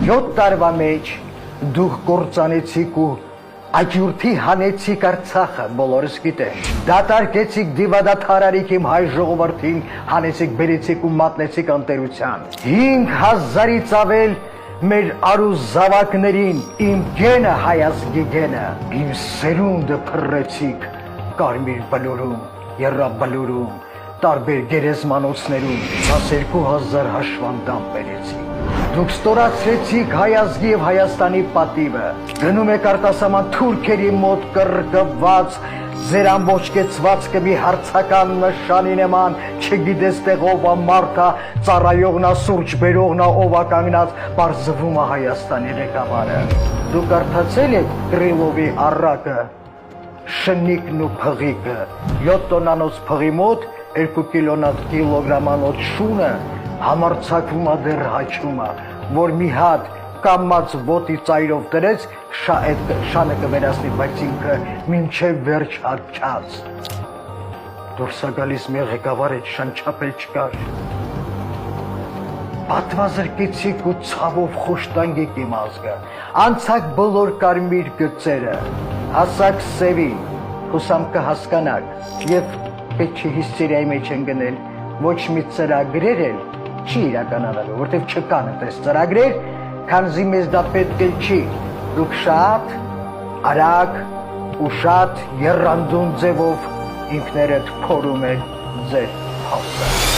7 տարվա մեջ դուք կործանեցիք ու Աջուրդի հանեցիք Արցախը, բոլորս գիտենք, դատարկեցիք դիվադաթարարիք իմ հայ ժողովրդին, հանեցիք, բերեցիք ու մատնեցիք անտերության, 5000-ից ավել մեր արուս զավակներին, իմ գենը հայազգի գենը, իմ սերունդը փռեցիք կարմիր բլուրում, եռաբլուրում, տարբեր գերեզմանոցներում, 12000 հաշվանդամ բերեցիք, դուք ստորացրեցիք հայազգի և Հայաստանի պատիվը, գնում եք արտասահման թուրքերի մոտ կռկված, ձեր ամբողջկեցվածքը մի հարցական նշանի նման, չգիտես տեղ ով է մարդա, ծառայողնա, սուրճ բերողնա, ով է կանգնած, պարզվում է Հայաստանի ղեկավարը։ Դուք կարդացել եք Կրիլովի առակը, շնիկն ու փղիկը, 7 տոննանոց փղի մոտ 2 կիլոգրամանոց շունը համարձակվում է դեռ հաչում է, որ մի հատ կամած ոտի ծայրով տրեց, այդ շանը կվերացնի, բայց ինքը մինչև վերջ հաչած։ Դուրս է գալիս մի ղեկավար այդ շան չապել չկար։ Պատվազրկեցիք ու ցավով խոշտանգեք իմ ազգը, անցակ բոլոր կարմիր գծերը, հասակ սևի, հուսամ կհասկանաք, և պետք չի հիստերիայի մեջ են գնել, ոչ մի ծրագրեր էլ չի իրականանալու, որտև չկան այդպես ծրագրեր, քանզի մեզ դա պետք էլ չի, դուք շատ արագ ու շատ եռանդուն ձևով ինքներդ փորում եք ձեր փոսը։